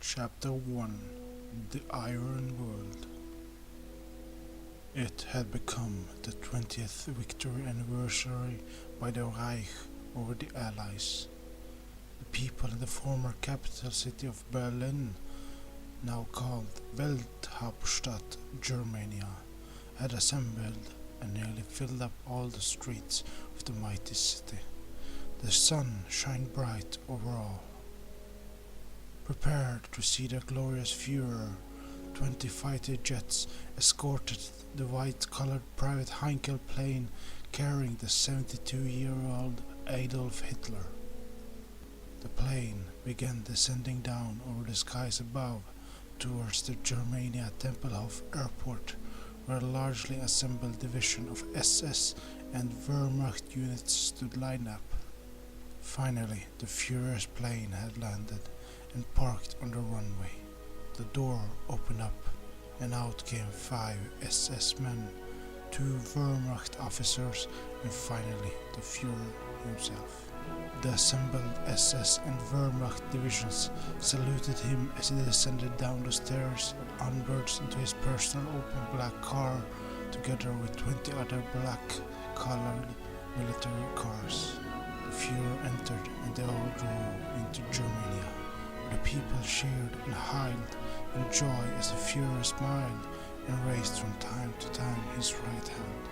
Chapter 1 The Iron World. It had become the 20th victory anniversary by the Reich over the Allies. The people in the former capital city of Berlin, now called Welthauptstadt Germania, had assembled and nearly filled up all the streets of the mighty city. The sun shined bright over all. Prepared to see the glorious Führer, 20 fighter jets escorted the white-colored private Heinkel plane carrying the 72-year-old Adolf Hitler. The plane began descending down over the skies above towards the Germania Tempelhof airport, where a largely assembled division of SS and Wehrmacht units stood lined up. Finally, the Führer's plane had landed and parked on the runway. The door opened up, and out came 5 SS men, 2 Wehrmacht officers, and finally the Führer himself. The assembled SS and Wehrmacht divisions saluted him as he descended down the stairs and onwards into his personal open black car, together with 20 other black-colored military cars. The Führer entered, and they all drove into Germania. The people cheered and howled in joy as the Führer smiled and raised from time to time his right hand.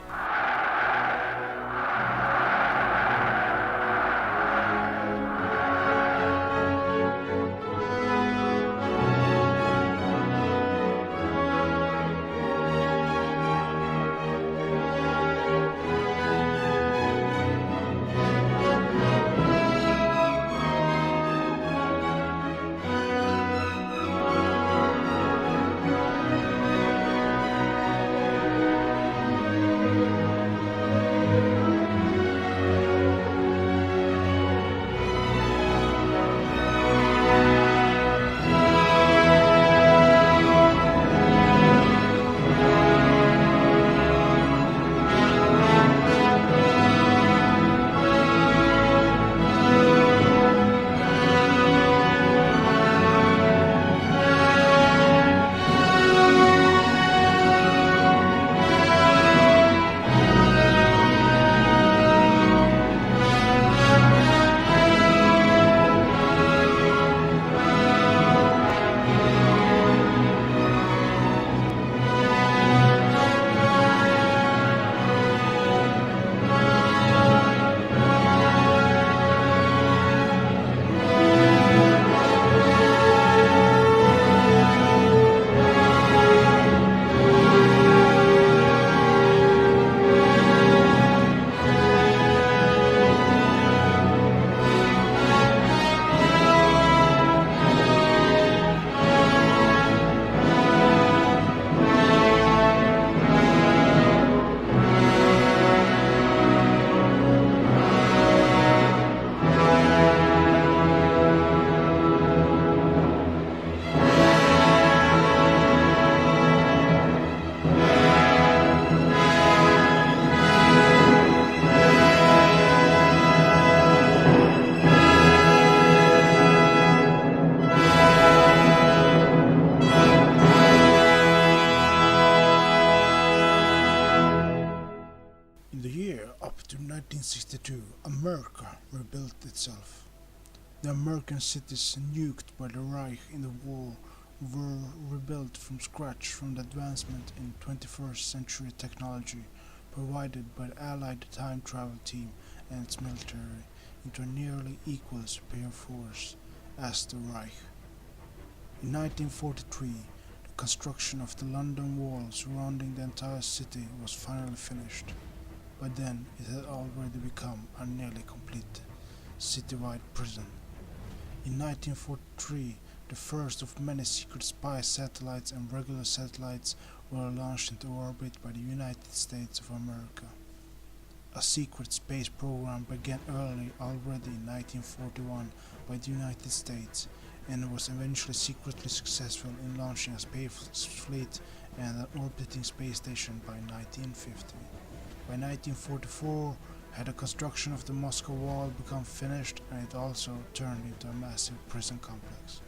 In the year up to 1962, America rebuilt itself. The American cities nuked by the Reich in the war were rebuilt from scratch from the advancement in 21st century technology provided by the Allied time travel team and its military into a nearly equal superior force as the Reich. In 1943, the construction of the London Wall surrounding the entire city was finally finished. By then, it had already become a nearly complete citywide prison. In 1943, the first of many secret spy satellites and regular satellites were launched into orbit by the United States of America. A secret space program began already in 1941 by the United States and was eventually secretly successful in launching a space fleet and an orbiting space station by 1950. By 1944, had the construction of the Moscow Wall become finished, and it also turned into a massive prison complex.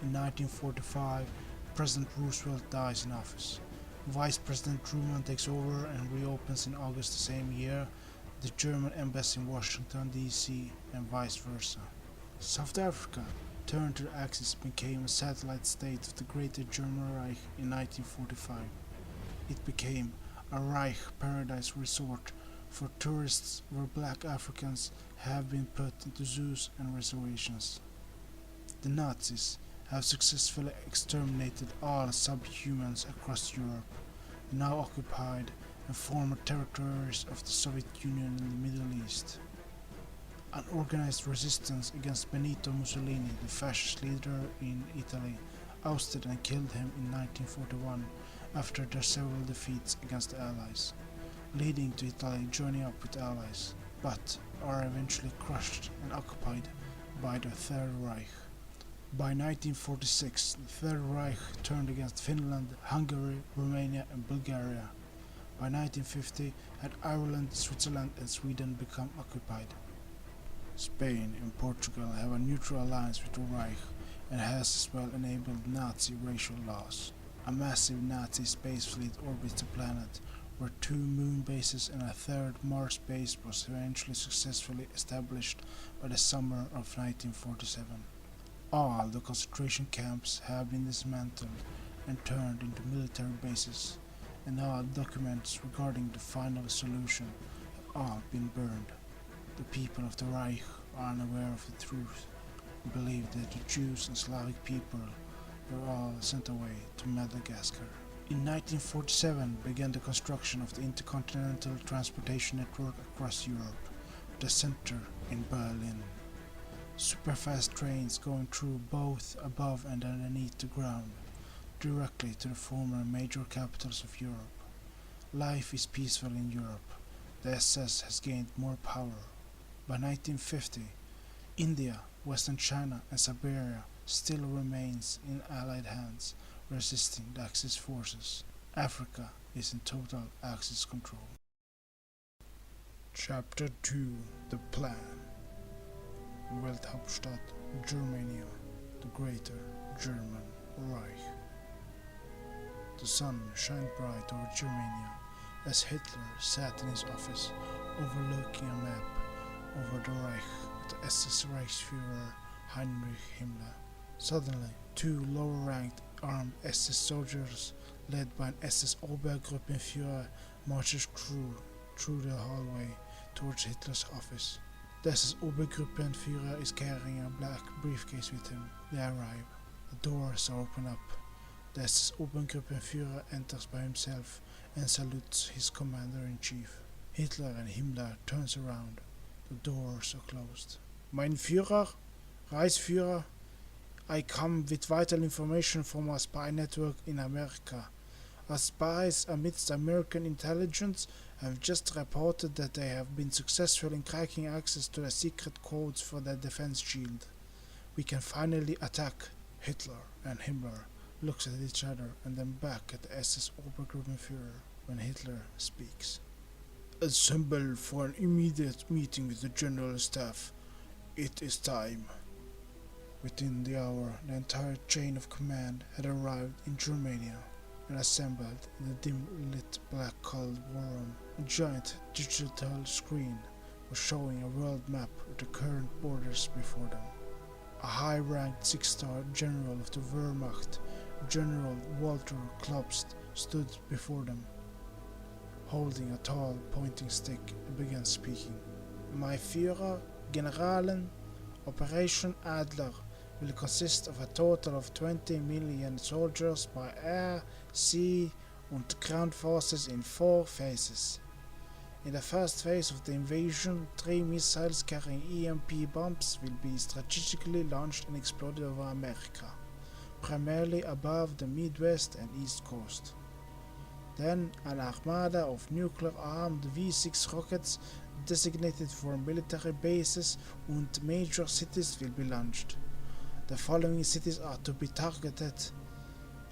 In 1945, President Roosevelt dies in office. Vice President Truman takes over and reopens in August the same year the German embassy in Washington, D.C., and vice versa. South Africa turned to the Axis and became a satellite state of the Greater German Reich in 1945. It became a Reich paradise resort for tourists where black Africans have been put into zoos and reservations. The Nazis have successfully exterminated all subhumans across Europe, now occupied and former territories of the Soviet Union in the Middle East. An organized resistance against Benito Mussolini, the fascist leader in Italy, ousted and killed him in 1941 after their several defeats against the Allies, leading to Italy joining up with Allies, but are eventually crushed and occupied by the Third Reich. By 1946, the Third Reich turned against Finland, Hungary, Romania and Bulgaria. By 1950, had Ireland, Switzerland and Sweden become occupied. Spain and Portugal have a neutral alliance with the Reich and has as well enabled Nazi racial laws. A massive Nazi space fleet orbits the planet, where 2 moon bases and a 3rd Mars base was eventually successfully established by the summer of 1947. All the concentration camps have been dismantled and turned into military bases, and all documents regarding the final solution have all been burned. The people of the Reich are unaware of the truth and believe that the Jews and Slavic people were all sent away to Madagascar. In 1947 began the construction of the intercontinental transportation network across Europe, with a center in Berlin. Superfast trains going through both above and underneath the ground, directly to the former major capitals of Europe. Life is peaceful in Europe. The SS has gained more power. By 1950, India, Western China and Siberia still remains in Allied hands, resisting the Axis forces. Africa is in total Axis control. Chapter 2: The Plan. Welthauptstadt, Germania, the Greater German Reich. The sun shined bright over Germania as Hitler sat in his office overlooking a map over the Reich with the SS Reichsführer Heinrich Himmler. Suddenly, 2 lower-ranked armed SS soldiers led by an SS Obergruppenführer marches through the hallway towards Hitler's office. The SS Obergruppenführer is carrying a black briefcase with him. They arrive. The doors are open up. The SS Obergruppenführer enters by himself and salutes his commander-in-chief. Hitler and Himmler turns around. The doors are closed. Mein Führer, Reichsführer, I come with vital information from a spy network in America. Our spies amidst American intelligence have just reported that they have been successful in cracking access to the secret codes for their defense shield. We can finally attack. Hitler and Himmler looks at each other and then back at the SS Obergruppenführer when Hitler speaks. Assemble for an immediate meeting with the General Staff. It is time. Within the hour, the entire chain of command had arrived in Germania and assembled in the dim-lit black-colored war room. A giant digital screen was showing a world map with the current borders before them. A high-ranked 6-star general of the Wehrmacht, General Walter Klopst, stood before them, holding a tall pointing stick, and began speaking. My Führer, Generalen, Operation Adler will consist of a total of 20 million soldiers by air, sea and ground forces in 4 phases. In the first phase of the invasion, 3 missiles carrying EMP bombs will be strategically launched and exploded over America, primarily above the Midwest and East Coast. Then an armada of nuclear-armed V-6 rockets designated for military bases and major cities will be launched. The following cities are to be targeted: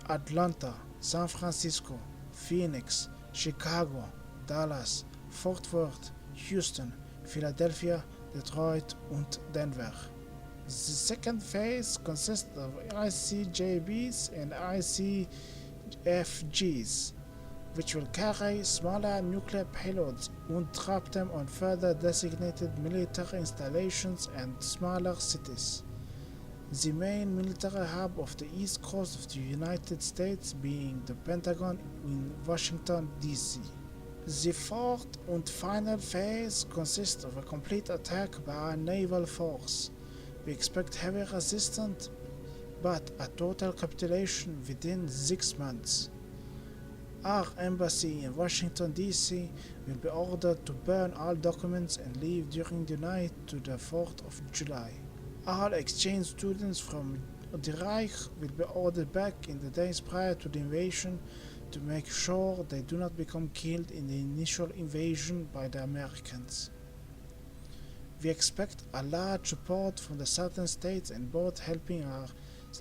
Atlanta, San Francisco, Phoenix, Chicago, Dallas, Fort Worth, Houston, Philadelphia, Detroit und Denver. The second phase consists of ICJBs and ICFGs, which will carry smaller nuclear payloads and drop them on further designated military installations and smaller cities. The main military hub of the east coast of the United States being the Pentagon in Washington, D.C. The fourth and final phase consists of a complete attack by our naval force. We expect heavy resistance, but a total capitulation within 6 months. Our embassy in Washington, D.C. will be ordered to burn all documents and leave during the night to the 4th of July. All exchange students from the Reich will be ordered back in the days prior to the invasion to make sure they do not become killed in the initial invasion by the Americans. We expect a large support from the southern states in both helping our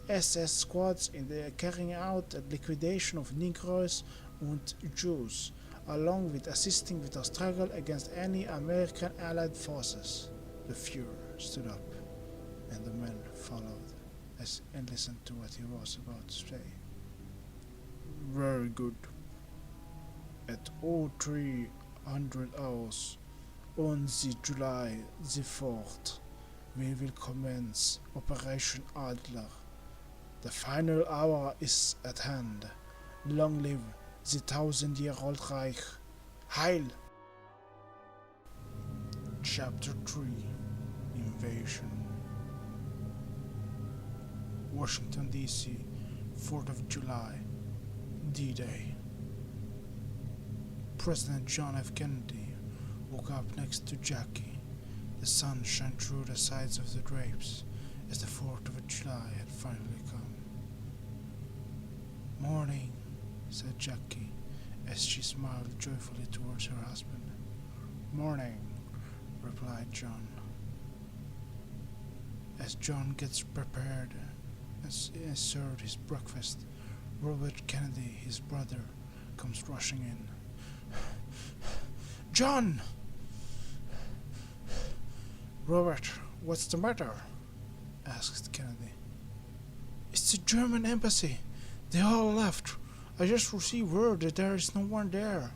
SS squads in the carrying out a liquidation of Negroes and Jews, along with assisting with our struggle against any American allied forces. The Fuhrer stood up, and the men followed and listened to what he was about to say. Very good. At 0300 hours on the July the 4th, we will commence Operation Adler. The final hour is at hand. Long live the 1000-year-old Reich. Heil! Chapter 3 Invasion. Washington, D.C., 4th of July, D-Day. President John F. Kennedy woke up next to Jackie. The sun shone through the sides of the drapes as the 4th of July had finally come. Morning, said Jackie as she smiled joyfully towards her husband. Morning, replied John. As John gets prepared and served his breakfast, Robert Kennedy, his brother, comes rushing in. John! Robert, what's the matter? Asked Kennedy. It's the German embassy. They all left. I just received word that there is no one there.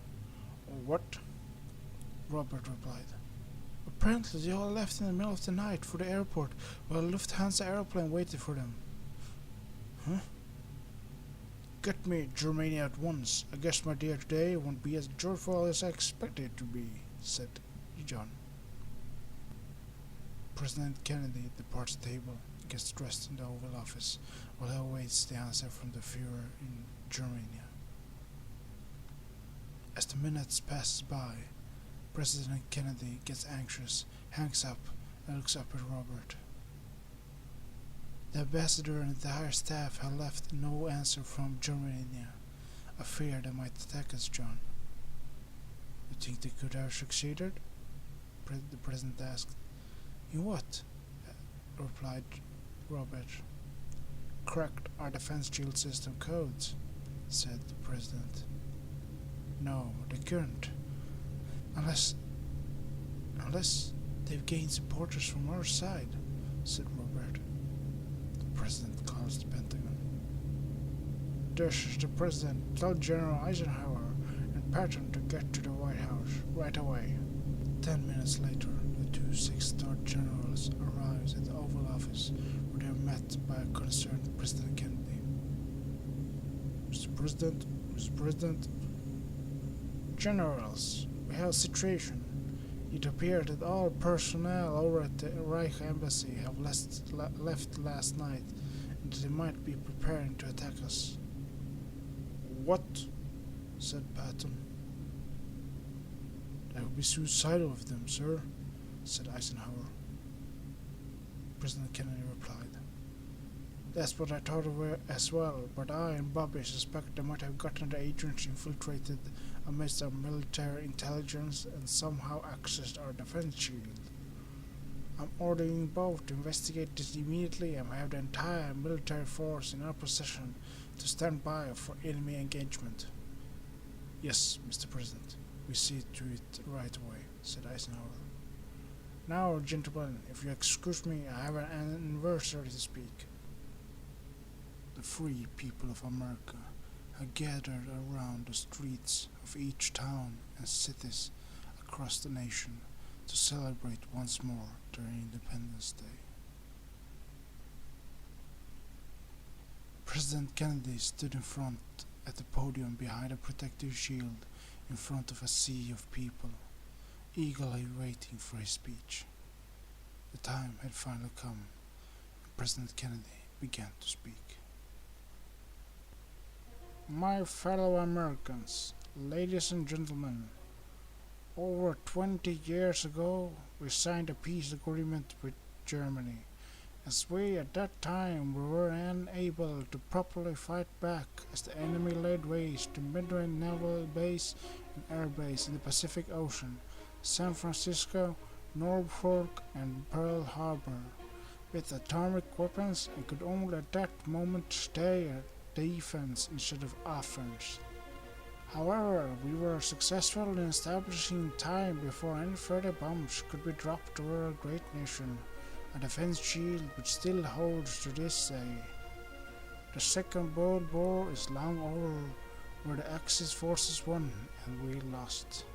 What? Robert replied. Apparently they all left in the middle of the night for the airport while a Lufthansa airplane waited for them. Huh? Get me Germania at once. I guess my day today won't be as joyful as I expected it to be, said John. President Kennedy departs the table and gets dressed in the Oval Office while he awaits the answer from the Führer in Germania. As the minutes pass by, President Kennedy gets anxious, hangs up, and looks up at Robert. The ambassador and the entire staff have left no answer from Germania. I fear they might attack us, John. You think they could have succeeded? The president asked. In what? Replied Robert. Cracked our defense shield system codes, said the president. No, they couldn't. Unless they've gained supporters from our side, said Robert. The president calls the Pentagon. This is the president. Tell General Eisenhower and Patton to get to the White House right away. 10 minutes later, the two six-star generals arrive at the Oval Office where they are met by a concerned President Kennedy. Mr. President, Generals, we have a situation. It appears that all personnel over at the Reich Embassy have left last night and they might be preparing to attack us. What? Said Patton. That would be suicidal of them, sir, said Eisenhower. President Kennedy replied. That's what I thought of as well, but I and Bobby suspect they might have gotten the agents infiltrated amidst our military intelligence and somehow accessed our defense shield. I'm ordering both to investigate this immediately and have the entire military force in our possession to stand by for enemy engagement. Yes, Mr. President, we see to it right away, said Eisenhower. Now, gentlemen, if you excuse me, I have an anniversary to speak. The free people of America had gathered around the streets of each town and cities across the nation to celebrate once more their Independence Day. President Kennedy stood in front at the podium behind a protective shield in front of a sea of people, eagerly waiting for his speech. The time had finally come, and President Kennedy began to speak. My fellow Americans, ladies and gentlemen, over 20 years ago we signed a peace agreement with Germany, as we at that time were unable to properly fight back as the enemy laid waste to Midway Naval Base and Air Base in the Pacific Ocean, San Francisco, Norfolk and Pearl Harbor, with atomic weapons and could only at that moment stay at defense instead of offense. However, we were successful in establishing time before any further bombs could be dropped over our great nation, a defense shield which still holds to this day. The Second World War is long over, where the Axis forces won and we lost.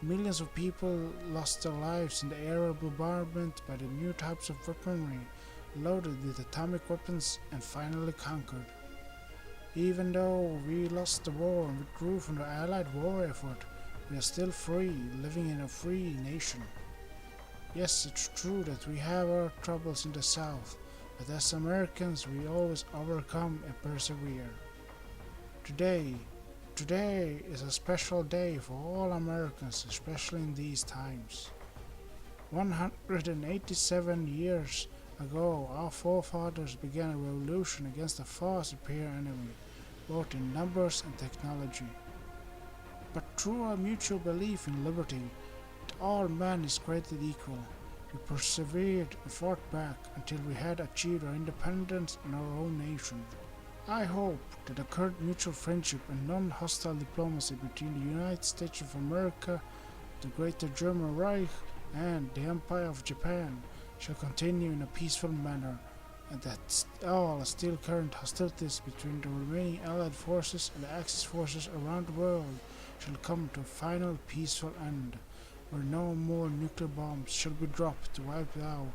Millions of people lost their lives in the aerial bombardment by the new types of weaponry loaded with atomic weapons and finally conquered. Even though we lost the war and withdrew from the Allied war effort, we are still free, living in a free nation. Yes, it's true that we have our troubles in the South, but as Americans we always overcome and persevere. Today is a special day for all Americans, especially in these times. 187 years ago, our forefathers began a revolution against a far superior enemy, both in numbers and technology. But through our mutual belief in liberty, that all man is created equal, we persevered and fought back until we had achieved our independence in our own nation. I hope that the current mutual friendship and non-hostile diplomacy between the United States of America, the Greater German Reich, and the Empire of Japan shall continue in a peaceful manner, and that all still current hostilities between the remaining Allied forces and the Axis forces around the world shall come to a final peaceful end, where no more nuclear bombs shall be dropped to wipe out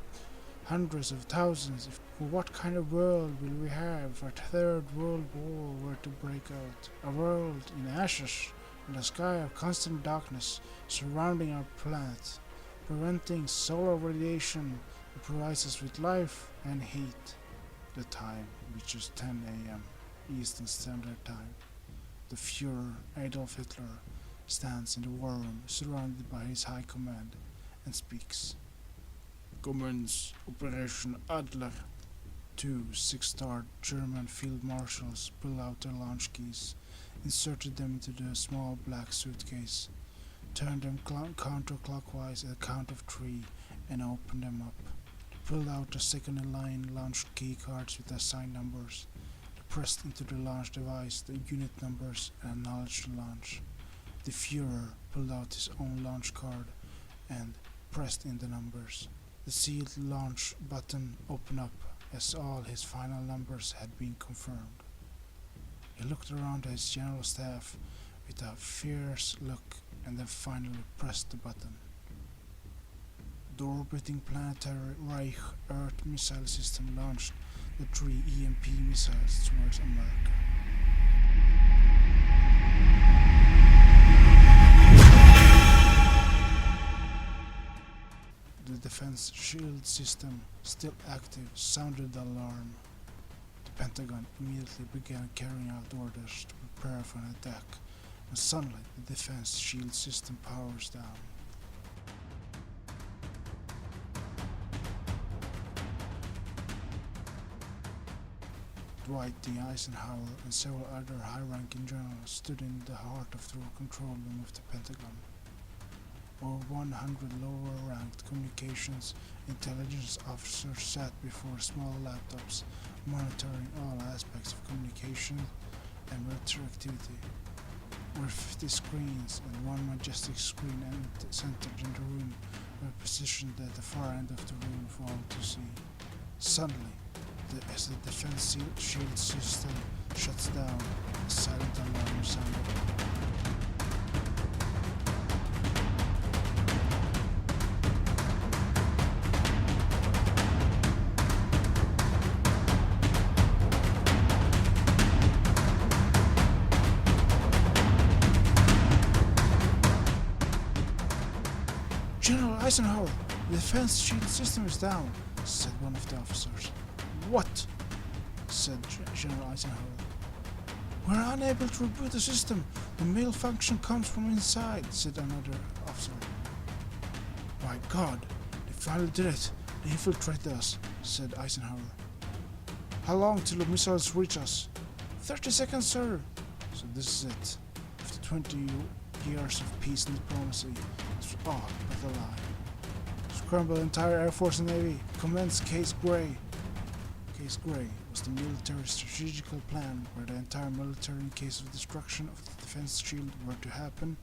hundreds of thousands. What kind of world will we have if a third world war were to break out? A world in ashes and a sky of constant darkness surrounding our planet, preventing solar radiation that provides us with life and heat. The time, which is 10 a.m. Eastern Standard Time. The Führer Adolf Hitler stands in the war room surrounded by his high command and speaks. Commence Operation Adler. 2 6-star German field marshals pulled out their launch keys, inserted them into the small black suitcase, turned them counterclockwise at a count of 3, and opened them up. They pulled out the second-in-line launch key cards with their assigned numbers. They pressed into the launch device the unit numbers and acknowledged the launch. The Führer pulled out his own launch card and pressed in the numbers. The sealed launch button opened up as all his final numbers had been confirmed. He looked around at his general staff with a fierce look and then finally pressed the button. The orbiting planetary Reich Earth missile system launched the 3 EMP missiles towards America. The defense shield system, still active, sounded the alarm. The Pentagon immediately began carrying out orders to prepare for an attack, and suddenly the defense shield system powers down. Dwight D. Eisenhower and several other high-ranking generals stood in the heart of the control room of the Pentagon. Over 100 lower-ranked communications intelligence officers sat before small laptops, monitoring all aspects of communication and military activity. With 50 screens and one majestic screen centered in the room, were positioned at the far end of the room for all to see. Suddenly, as the defense shield system shuts down, a silent alarm sounded. General Eisenhower, the defense shield system is down, said one of the officers. What? Said General Eisenhower. We're unable to reboot the system. The malfunction comes from inside, said another officer. My God, they finally did it. They infiltrated us, said Eisenhower. How long till the missiles reach us? 30 seconds, sir. So this is it. After 20 years of peace and diplomacy, it's all but a lie. Scramble the entire Air Force and Navy. Commence Case Gray. Case Gray was the military strategical plan where the entire military, in case of destruction of the defense shield were to happen,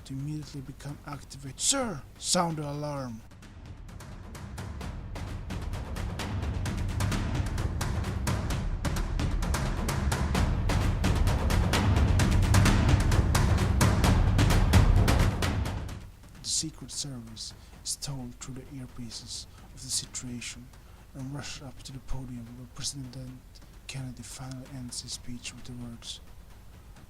to immediately become activated. Sir! Sound the alarm! The Secret Service is told through the earpieces of the situation and rushed up to the podium where President Kennedy finally ends his speech with the words,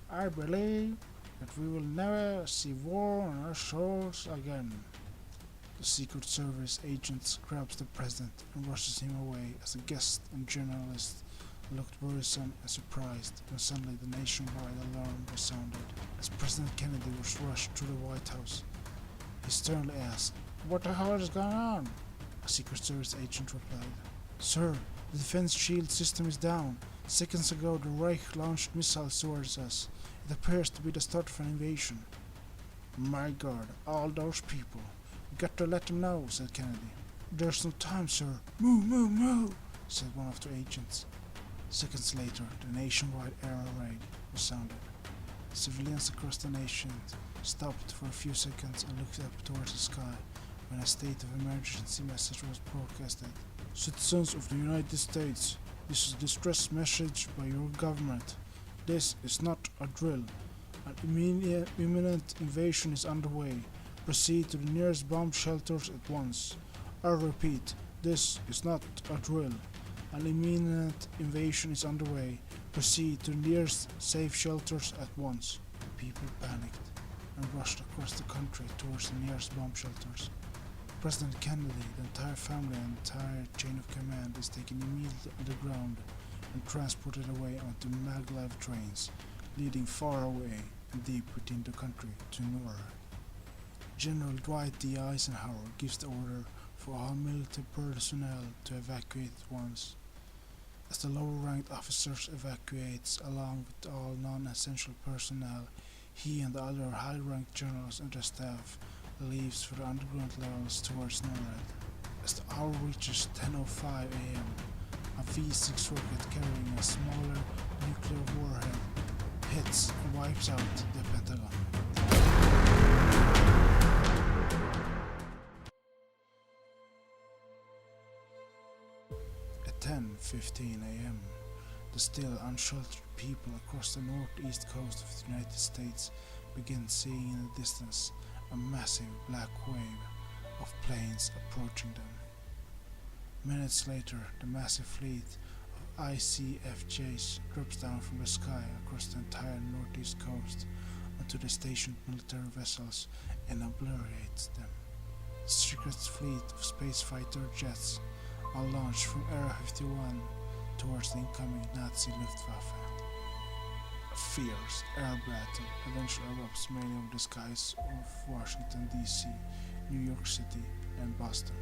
I believe that we will never see war on our shores again. The Secret Service agent grabs the president and rushes him away as the guests and journalists looked worrisome and surprised when suddenly the nationwide alarm was sounded. As President Kennedy was rushed through the White House, he sternly asked, What the hell is going on? A Secret Service agent replied, Sir, the defense shield system is down. Seconds ago the Reich launched missiles towards us. It appears to be the start of an invasion. My God, all those people. We got to let them know, said Kennedy. There's no time, sir. Move, said one of the agents. Seconds later, the nationwide air raid was sounded. Civilians across the nation stopped for a few seconds and looked up towards the sky when a state of emergency message was broadcasted. Citizens of the United States, this is a distress message by your government. This is not a drill. An imminent invasion is underway. Proceed to the nearest bomb shelters at once. I repeat, this is not a drill. An imminent invasion is underway. Proceed to the nearest safe shelters at once. People panicked and rushed across the country towards the nearest bomb shelters. President Kennedy, the entire family and entire chain of command is taken immediately underground and transported away onto maglev trains, leading far away and deep within the country to nowhere. General Dwight D. Eisenhower gives the order for all military personnel to evacuate at once. As the lower-ranked officers evacuates along with all non-essential personnel, he and the other high-ranked generals and their staff leaves for the underground levels towards NORAD. As the hour reaches 10:05 a.m., a V-6 rocket carrying a smaller nuclear warhead hits and wipes out the Pentagon. At 10:15 a.m., the still unsheltered people across the northeast coast of the United States begin seeing in the distance a massive black wave of planes approaching them. Minutes later, the massive fleet of ICFJs drops down from the sky across the entire northeast coast onto the stationed military vessels and obliterates them. The secret fleet of space-fighter jets are launched from Area 51 towards the incoming Nazi Luftwaffe. A fierce air battle eventually erupts mainly over the skies of Washington, D.C., New York City, and Boston.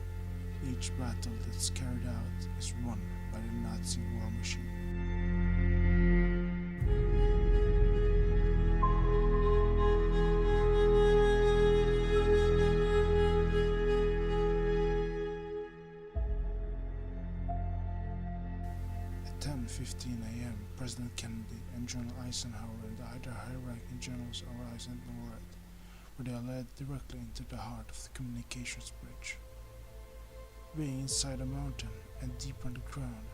Each battle that's carried out is won by the Nazi war machine. At 10:15 a.m., President Kennedy and General Eisenhower and the other high-ranking generals arrive at NORAD, where they are led directly into the heart of the communications bridge. Being inside a mountain and deep underground,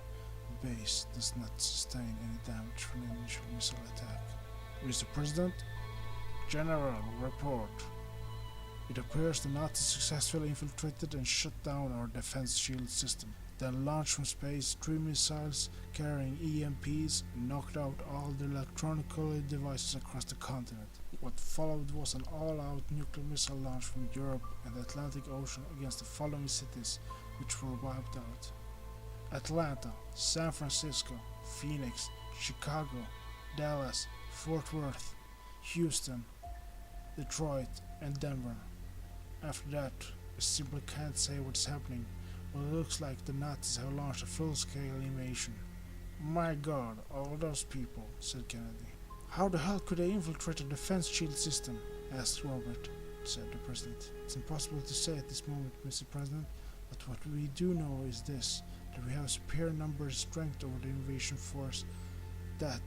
the base does not sustain any damage from the initial missile attack. Mr. President, General, report. It appears the Nazis successfully infiltrated and shut down our defense shield system, then launched from space 3 missiles carrying EMPs and knocked out all the electronic devices across the continent. What followed was an all-out nuclear missile launch from Europe and the Atlantic Ocean against the following cities, which were wiped out: Atlanta, San Francisco, Phoenix, Chicago, Dallas, Fort Worth, Houston, Detroit, and Denver. After that, we simply can't say what's happening, but it looks like the Nazis have launched a full-scale invasion. My God, all those people, said Kennedy. How the hell could they infiltrate a defense shield system? Asked Robert, said the President. It's impossible to say at this moment, Mr. President, but what we do know is this, that we have a superior number and strength over the invasion force, that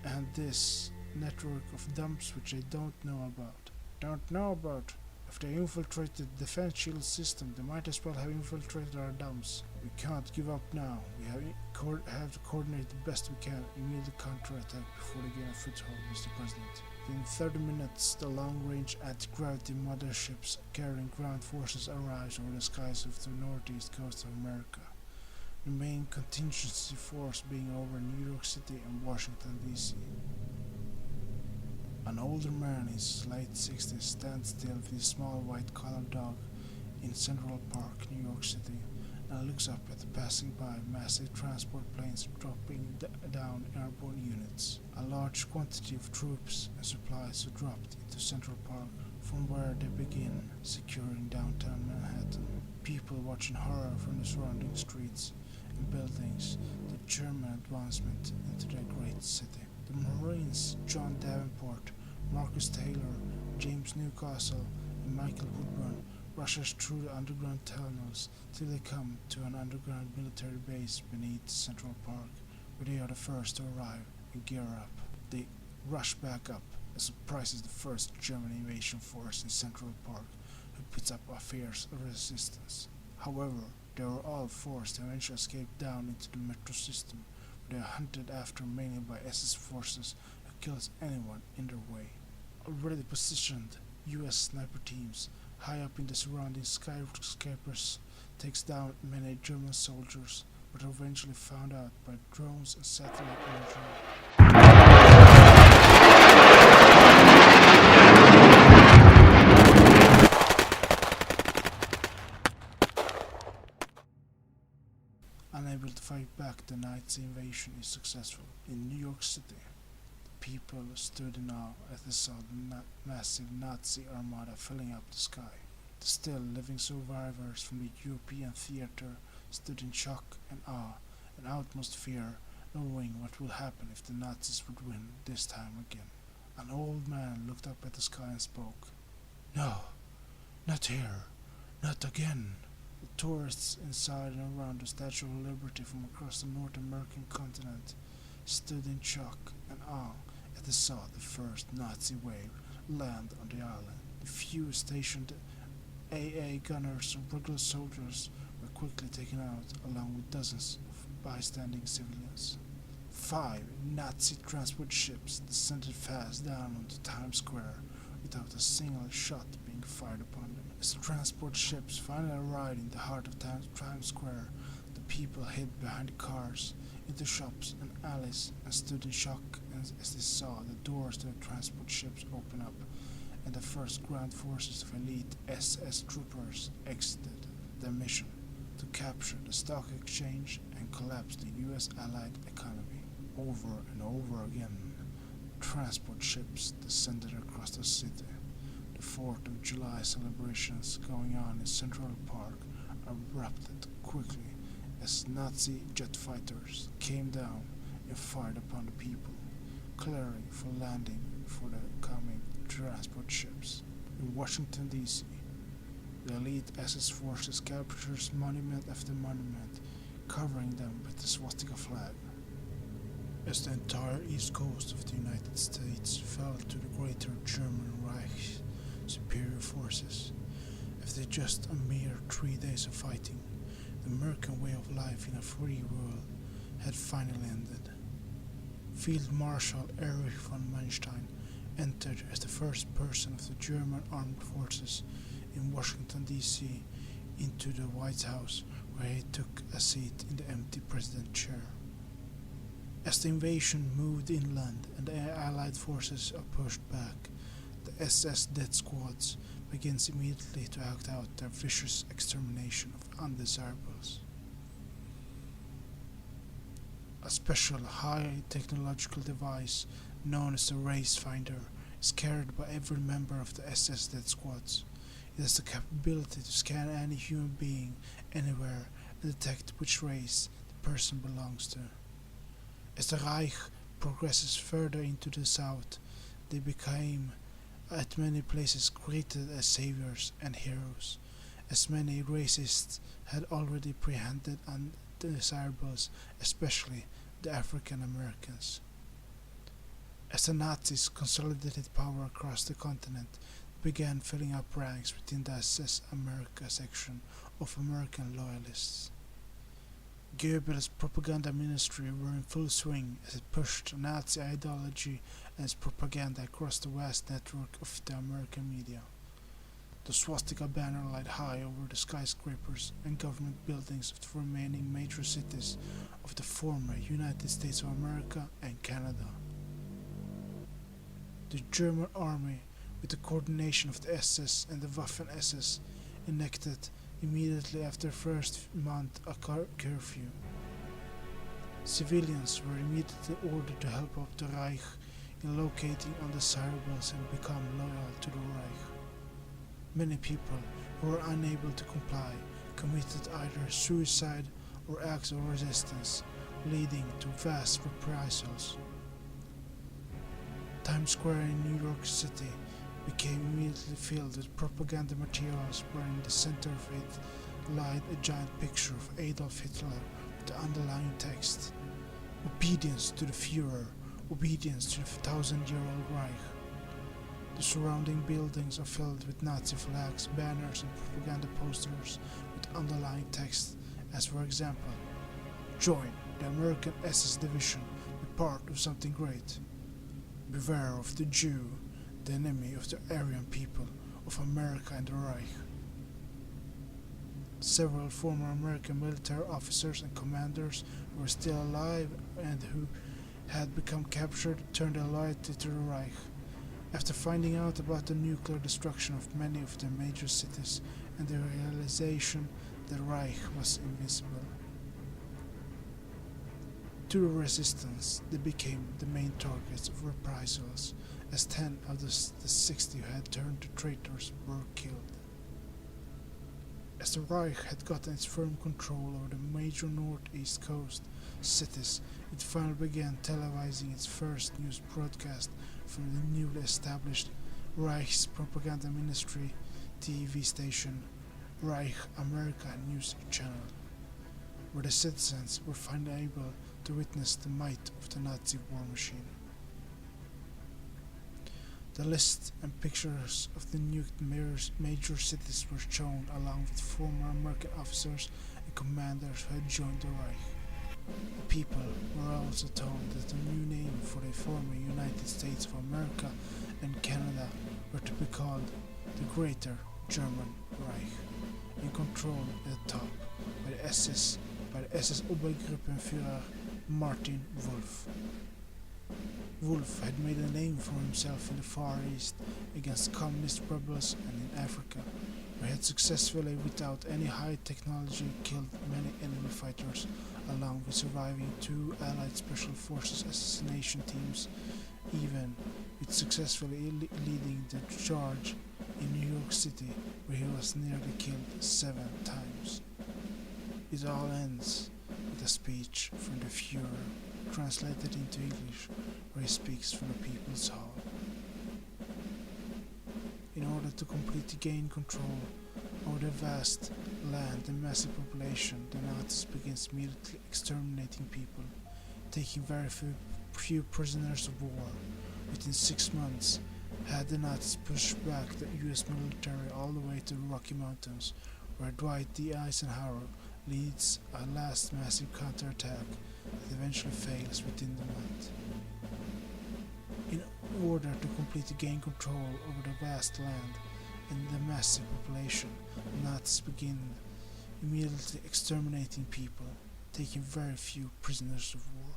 and this network of dumps which they don't know about. Don't know about? If they infiltrated the defense shield system, they might as well have infiltrated our dumps. We can't give up now. We have to coordinate the best we can and immediately counterattack before they gain a foothold, Mr. President. Within 30 minutes, the long-range anti-gravity motherships carrying ground forces arrives over the skies of the northeast coast of America. The main contingency force being over New York City and Washington, D.C. An older man in his late 60s stands still with his small white-collared dog in Central Park, New York City, and looks up at the passing by massive transport planes dropping down airborne units. A large quantity of troops and supplies are dropped into Central Park, from where they begin securing downtown Manhattan. People watch in horror from the surrounding streets and buildings the German advancement into their great city. The Marines John Davenport, Marcus Taylor, James Newcastle, and Michael Woodburn rushes through the underground tunnels till they come to an underground military base beneath Central Park, where they are the first to arrive and gear up. They rush back up and surprises the first German invasion force in Central Park, who puts up a fierce resistance. However, they are all forced to eventually escape down into the metro system, where they are hunted after mainly by SS forces who kills anyone in their way. Already positioned US sniper teams high up in the surrounding skyscrapers takes down many German soldiers, but are eventually found out by drones and satellite imagery. Unable to fight back, the Nazi invasion is successful. In New York City, the people stood in awe as they saw the massive Nazi armada filling up the sky. The still living survivors from the European theater stood in shock and awe and utmost fear, knowing what would happen if the Nazis would win this time again. An old man looked up at the sky and spoke. No, not here, not again. The tourists inside and around the Statue of Liberty from across the North American continent stood in shock and awe as they saw the first Nazi wave land on the island. The few stationed AA gunners and regular soldiers were quickly taken out, along with dozens of bystanding civilians. 5 Nazi transport ships descended fast down onto Times Square without a single shot being fired upon them. As the transport ships finally arrived in the heart of Times Square, the people hid behind the cars, into shops and alleys, and stood in shock as they saw the doors to the transport ships open up, and the first ground forces of elite SS troopers exited their mission to capture the stock exchange and collapse the US Allied economy. Over and over again, transport ships descended across the city. The 4th of July celebrations going on in Central Park erupted quickly as Nazi jet fighters came down and fired upon the people, clearing for landing for the coming transport ships. In Washington, D.C., the elite SS forces captures monument after monument, covering them with the swastika flag. As the entire east coast of the United States fell to the Greater German Reich, superior forces. After just a mere 3 days of fighting, the American way of life in a free world had finally ended. Field Marshal Erich von Manstein entered as the first person of the German armed forces in Washington, D.C. into the White House, where he took a seat in the empty president chair. As the invasion moved inland and the Allied forces are pushed back, the SS death squads begins immediately to act out their vicious extermination of undesirables. A special high technological device known as the Race Finder is carried by every member of the SS death squads. It has the capability to scan any human being anywhere and detect which race the person belongs to. As the Reich progresses further into the south, they became at many places greeted as saviors and heroes, as many racists had already apprehended undesirables, especially the African Americans. As the Nazis consolidated power across the continent, they began filling up ranks within the SS America section of American loyalists. Goebbels' propaganda ministry were in full swing as it pushed Nazi ideology and its propaganda across the vast network of the American media. The swastika banner lied high over the skyscrapers and government buildings of the remaining major cities of the former United States of America and Canada. The German army, with the coordination of the SS and the Waffen-SS, enacted immediately after the first month a curfew. Civilians were immediately ordered to help out the Reich in locating undesirables and become loyal to the Reich. Many people who were unable to comply committed either suicide or acts of resistance, leading to vast reprisals. Times Square in New York City became immediately filled with propaganda materials where in the center of it lied a giant picture of Adolf Hitler with the underlying text, "Obedience to the Führer, obedience to the 1,000-year-old Reich." The surrounding buildings are filled with Nazi flags, banners and propaganda posters with underlying text as, for example, "Join the American SS division, be part of something great. Beware of the Jew, the enemy of the Aryan people of America and the Reich." Several former American military officers and commanders who were still alive and who had become captured turned their loyalty to the Reich. After finding out about the nuclear destruction of many of the major cities and the realization that the Reich was invincible. To the resistance, they became the main targets of reprisals, as 10 of the 60 who had turned to traitors were killed. As the Reich had gotten its firm control over the major northeast coast cities, it finally began televising its first news broadcast from the newly established Reich's propaganda ministry TV station, Reich America News Channel, where the citizens were finally able to witness the might of the Nazi war machine. The list and pictures of the nuked major cities were shown along with former American officers and commanders who had joined the Reich. The people were also told that the new name for the former United States of America and Canada were to be called the Greater German Reich, in control at the top by the SS Obergruppenführer Martin Wolf. Wolf had made a name for himself in the Far East against communist rebels and in Africa, where he had successfully, without any high technology, killed many enemy fighters, along with surviving 2 Allied Special Forces assassination teams, even with successfully leading the charge in New York City, where he was nearly killed 7 times. It all ends with a speech from the Führer, translated into English, where he speaks from the People's Hall. In order to completely gain control over the vast land and massive population, the Nazis began immediately exterminating people, taking very few prisoners of war. Within 6 months, Had the Nazis pushed back the US military all the way to the Rocky Mountains, where Dwight D. Eisenhower leads a last massive counterattack that eventually fails within the month. In order to completely gain control over the vast land and the massive population, the Nazis begin immediately exterminating people, taking very few prisoners of war.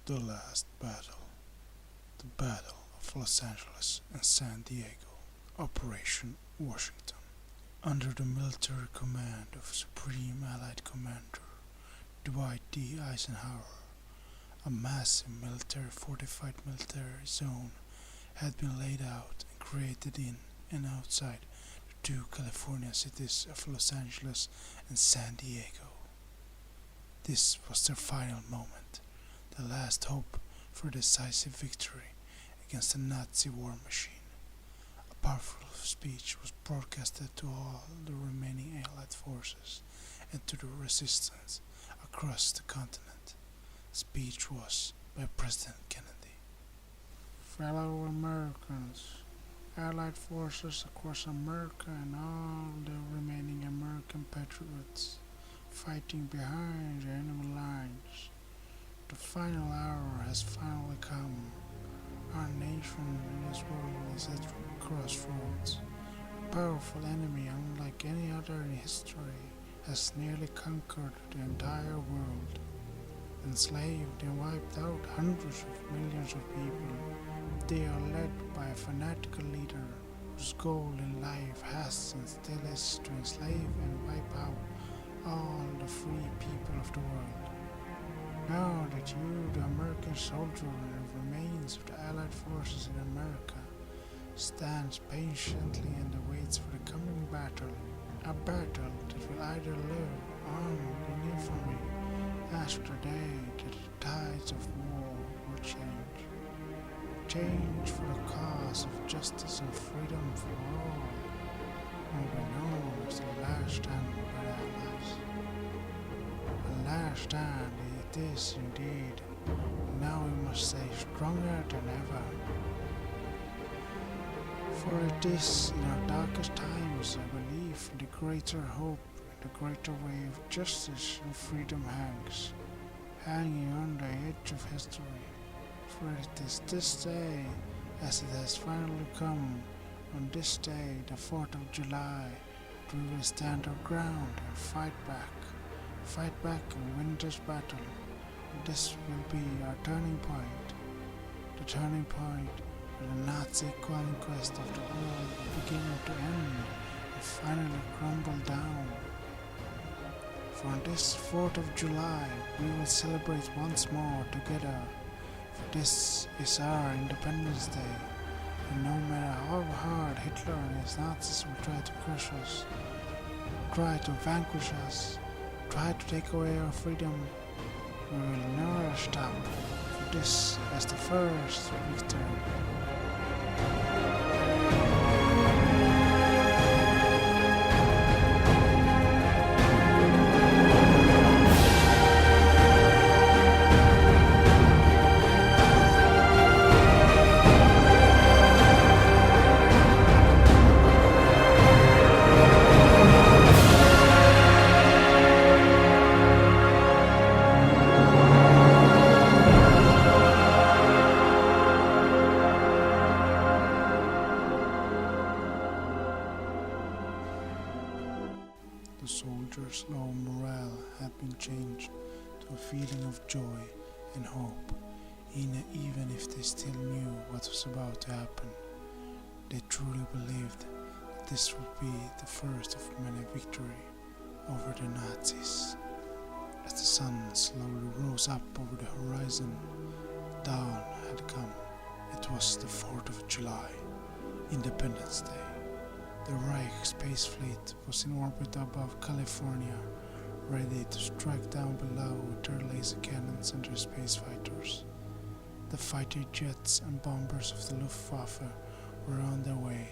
The last battle. The Battle of Los Angeles and San Diego. Operation Washington. Under the military command of Supreme Allied Commander Dwight D. Eisenhower, a massive fortified military zone had been laid out and created in and outside the two California cities of Los Angeles and San Diego. This was their final moment, the last hope for a decisive victory against the Nazi war machine. A powerful speech was broadcasted to all the remaining Allied forces and to the resistance across the continent. The speech was by President Kennedy. Fellow Americans, Allied forces across America and all the remaining American patriots fighting behind the enemy lines. The final hour has finally come. Our nation in this world is at crossroads. A powerful enemy unlike any other in history has nearly conquered the entire world, enslaved and wiped out hundreds of millions of people. They are led by a fanatical leader whose goal in life has and still is to enslave and wipe out all the free people of the world. Now that you, the American soldier and the remains of the Allied forces in America, stands patiently and awaits for the coming battle, a battle that will either live on in infamy as the day that the tides of war will change. Change for the cause of justice and freedom for all, and will be known as the last stand by the Allies. The last stand it is indeed. Now we must stay stronger than ever. For it is in our darkest times I believe in the greater hope, the greater way of justice and freedom hanging on the edge of history. For it is this day, as it has finally come, on this day, the 4th of July, that we will stand our ground and fight back and win this battle. This will be our turning point, the turning point where the Nazi conquest of the world will begin to end and finally crumble down. For on this 4th of July we will celebrate once more together, for this is our Independence Day, and no matter how hard Hitler and his Nazis will try to crush us, try to vanquish us, try to take away our freedom, we will never stop, for this is the first victory. The soldiers' low morale had been changed to a feeling of joy and hope Even if they still knew what was about to happen, they truly believed that this would be the first of many victory over the Nazis. As the sun slowly rose up over the horizon, dawn had come. It was the 4th of July, Independence Day. The Reich space fleet was in orbit above California, ready to strike down below with their laser cannons and their space fighters. The fighter jets and bombers of the Luftwaffe were on their way.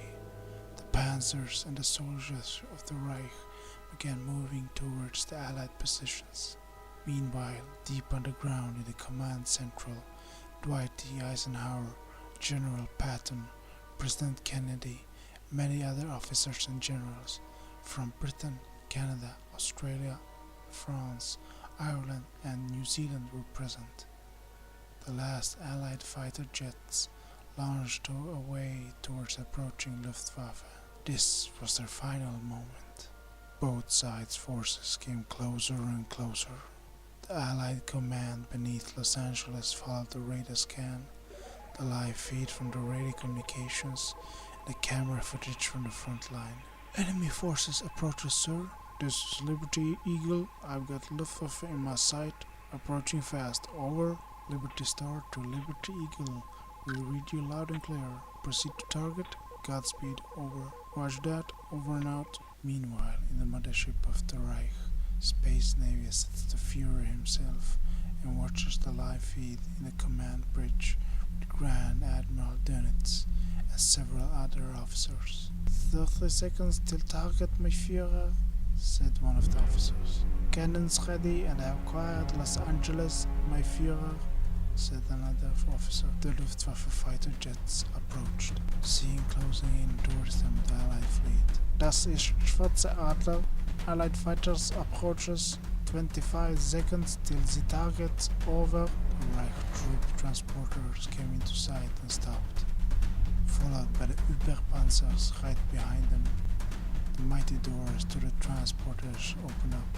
The panzers and the soldiers of the Reich began moving towards the Allied positions. Meanwhile, deep underground in the command central, Dwight D. Eisenhower, General Patton, President Kennedy, many other officers and generals from Britain, Canada, Australia, France, Ireland and New Zealand were present. The last Allied fighter jets launched away towards the approaching Luftwaffe. This was their final moment. Both sides' forces came closer and closer. The Allied command beneath Los Angeles followed the radar scan, the live feed from the radio communications, the camera footage from the front line. Enemy forces approaches, sir. This is Liberty Eagle. I've got Luftwaffe in my sight. Approaching fast. Over. Liberty Star to Liberty Eagle. We'll read you loud and clear. Proceed to target. Godspeed. Over. Roger that. Over and out. Meanwhile, in the mothership of the Reich, Space Navy sits the Führer himself and watches the live feed in the command bridge with Grand Admiral Dönitz and several other officers. 30 seconds till target, my Führer, said one of the officers. Cannons ready and I acquired Los Angeles, my Führer, said another officer. The Luftwaffe fighter jets approached, seeing closing in towards them the Allied fleet. Das ist Schwarze Adler. Allied fighters approaches 25 seconds till the target. Over. The Reich troop transporters came into sight and stopped, followed by the Überpanzers right behind them. The mighty doors to the transporters opened up.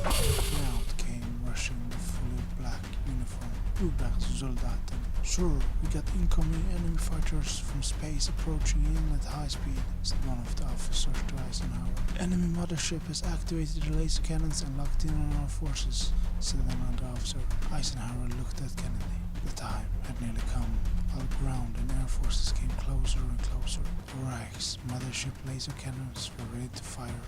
Out came rushing in fully black uniform. Übersoldaten. Sir, we got incoming enemy fighters from space approaching in at high speed, said one of the officers to Eisenhower. Enemy mothership has activated the laser cannons and locked in on our forces, said another officer. Eisenhower looked at Kennedy. The time had nearly come. All ground and air forces came closer and closer. The Reich's mothership laser cannons were ready to fire.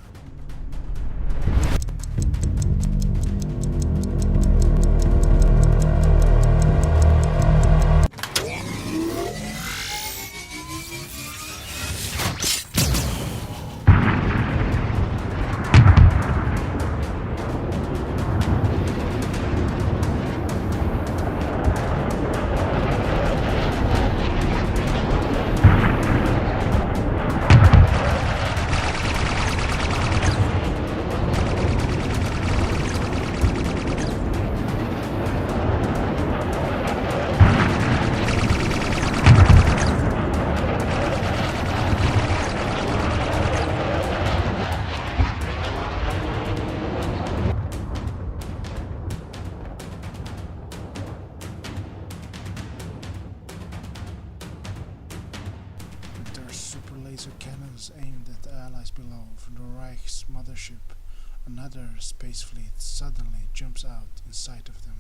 Laser cannons aimed at the Allies below from the Reich's mothership. Another space fleet suddenly jumps out in sight of them.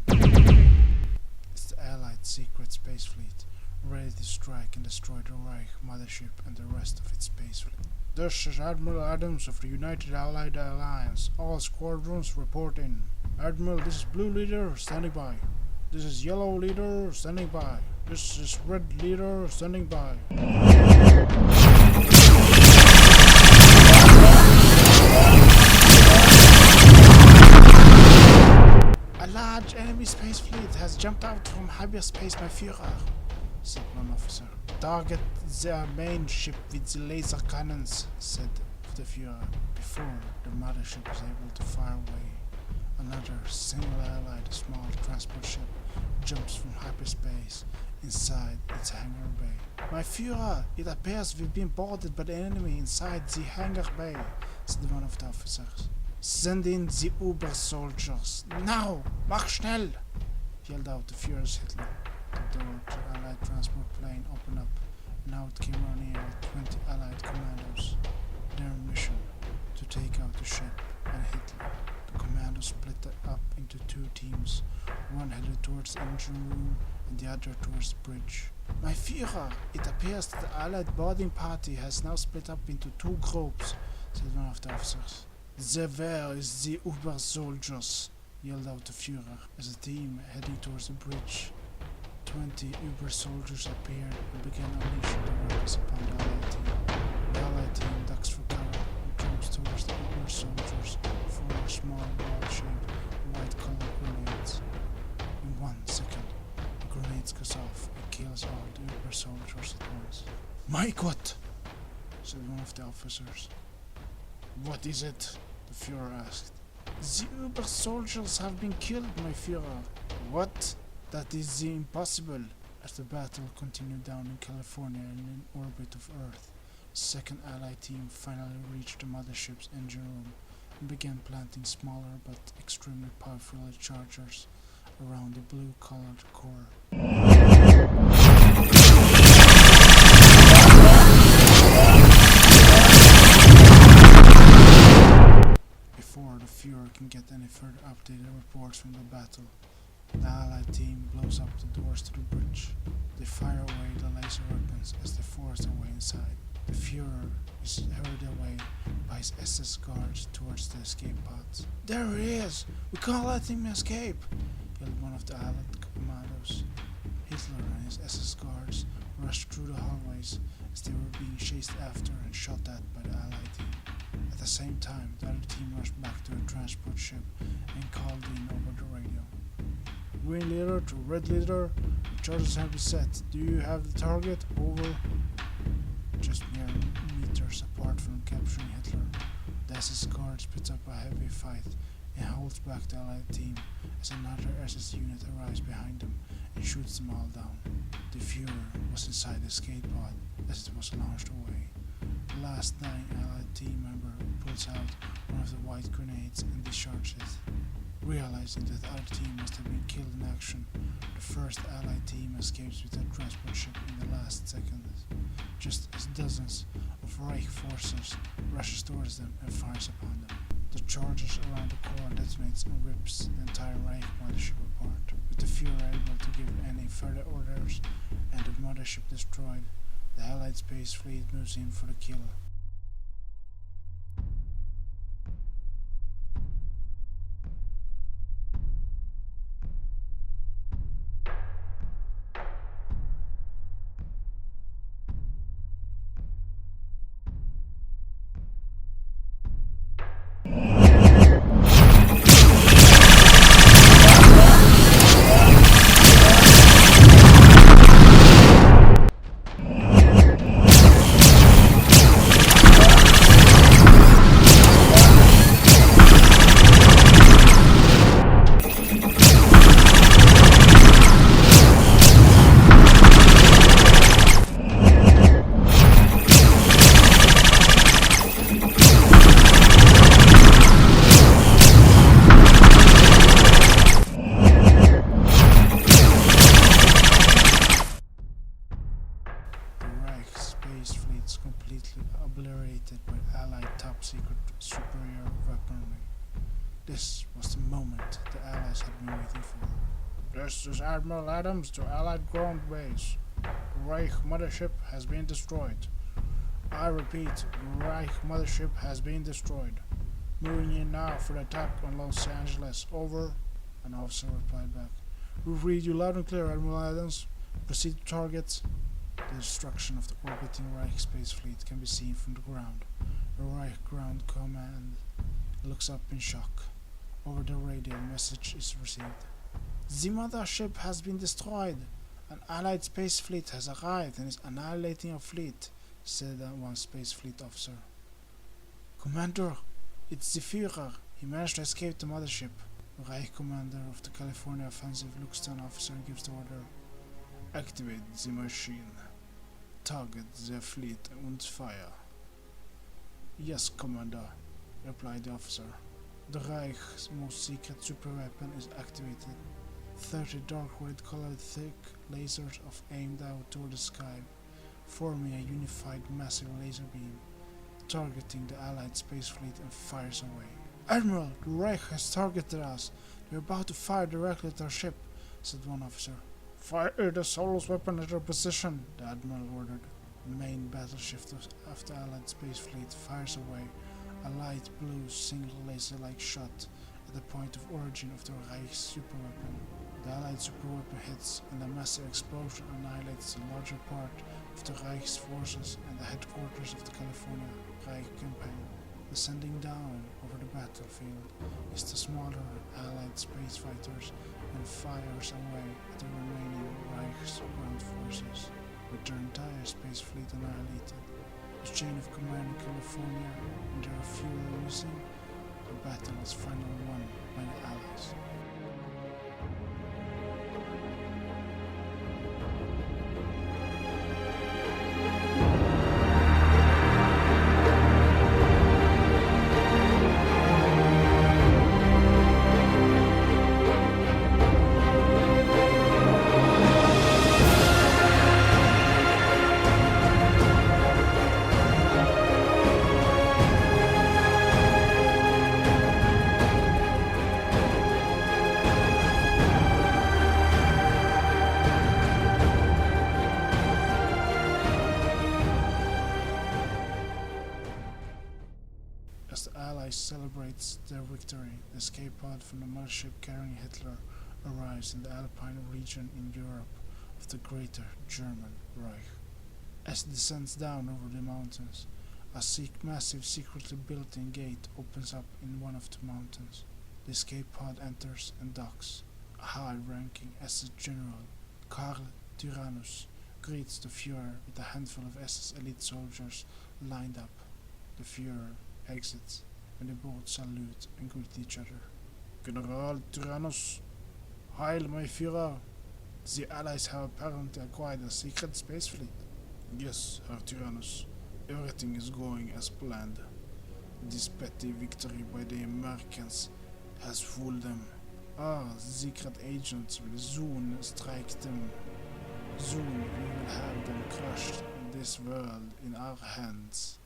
It's the Allied secret space fleet, ready to strike and destroy the Reich mothership and the rest of its space fleet. This is Admiral Adams of the United Allied Alliance. All squadrons report in. Admiral, this is Blue Leader, standing by. This is Yellow Leader, standing by. This is Red Leader, standing by. A large enemy space fleet has jumped out from hyperspace, my Führer, said one officer. Target their main ship with the laser cannons, said the Führer. Before the mothership was able to fire away, another single Allied small transport ship jumps from hyperspace inside its hangar bay. My Führer, it appears we've been boarded by the enemy inside the hangar bay, said one of the officers. Send in the Uber soldiers. Now! Mach schnell! Yelled out the furious Hitler. The door to the Allied transport plane opened up, and out came running with 20 Allied commandos. Their mission, to take out the ship and Hitler. The commandos split up into two teams, one headed towards the engine room and the other towards the bridge. My Führer, it appears that the Allied boarding party has now split up into two groups, said one of the officers. Where is the Uber soldiers? Yelled out the Führer as a team heading towards the bridge. 20 Uber soldiers appeared and began unleashing their weapons upon the Allied team. The Allied team ducks for cover and jumps towards the Uber soldiers, four small ball-shaped white-colored grenades. In 1 second, the grenades goes off and kills all the Uber soldiers at once. My God! Said one of the officers. What is it? The Führer asked. The Uber soldiers have been killed, my Führer. What? That is impossible. As the battle continued down in California and in orbit of Earth, the second Allied team finally reached the mothership's engine room and began planting smaller but extremely powerful chargers around the blue-colored core. Before the Führer can get any further updated reports from the battle, the Allied team blows up the doors to the bridge. They fire away the laser weapons as they force their way inside. The Führer is hurried away by his SS guards towards the escape pods. There he is! We can't let him escape! Yelled one of the Allied commandos. Hitler and his SS guards rushed through the hallways as they were being chased after and shot at by the Allied team. At the same time, the other team rushed back to a transport ship and called in over the radio. Green leader to red leader, the charges have been set. Do you have the target? Over. Just mere meters apart from capturing Hitler, the SS guards puts up a heavy fight and holds back the Allied team as another SS unit arrives behind them and shoots them all down. The Führer was inside the escape pod as it was launched away. The last dying Allied team member pulls out one of the white grenades and discharges it. Realizing that the other team must have been killed in action, the first Allied team escapes with their transport ship in the last seconds, just as dozens of Reich forces rushes towards them and fires upon them. The charges around the core detonates and rips the entire Reich mothership apart, with the Führer able to give any further orders and the mothership destroyed. The Allied space fleet moves in for the kill. Completely obliterated by Allied top-secret superior weaponry. This was the moment the Allies had been waiting for. This is Admiral Adams to Allied ground base. The Reich mothership has been destroyed. I repeat, the Reich mothership has been destroyed. Moving in now for the attack on Los Angeles. Over. An officer replied back. We read you loud and clear, Admiral Adams. Proceed to target. The destruction of the orbiting Reich space fleet can be seen from the ground. The Reich ground command looks up in shock. Over the radio, a message is received. The mothership has been destroyed. An Allied space fleet has arrived and is annihilating our fleet, said one space fleet officer. Commander, it's the Führer. He managed to escape the mothership. The Reich commander of the California offensive looks to an officer and gives the order. Activate the machine. Target the fleet and fire. Yes, Commander, replied the officer. The Reich's most secret superweapon is activated. 30 dark red colored thick lasers are aimed out toward the sky, forming a unified massive laser beam, targeting the Allied space fleet and fires away. "Admiral, the Reich has targeted us. They're about to fire directly at our ship," said one officer. "Fire the Solos weapon at their position," the Admiral ordered. The main battleship of the Allied space fleet fires away, a light blue single laser-like shot at the point of origin of the Reich's superweapon. The Allied superweapon hits, and a massive explosion annihilates the larger part of the Reich's forces and the headquarters of the California Reich campaign. Descending down over the battlefield is the smaller Allied space fighters and fires away at the remaining Reich's ground forces, with their entire space fleet annihilated. The chain of command in California and their fuel missing, the battle is finally won by the Allies. As the Allies celebrate their victory, the escape pod from the mothership carrying Hitler arrives in the Alpine region in Europe of the Greater German Reich. As it descends down over the mountains, a massive secretly built-in gate opens up in one of the mountains. The escape pod enters and docks. A high-ranking SS General, Karl Tyrannus, greets the Führer with a handful of SS elite soldiers lined up. The Führer exits, and they both salute and greet each other. "General Tyrannus, Heil, my Führer! The Allies have apparently acquired a secret space fleet." "Yes, Herr Tyrannus. Everything is going as planned. This petty victory by the Americans has fooled them. Our secret agents will soon strike them. Soon we will have them crushed in this world in our hands."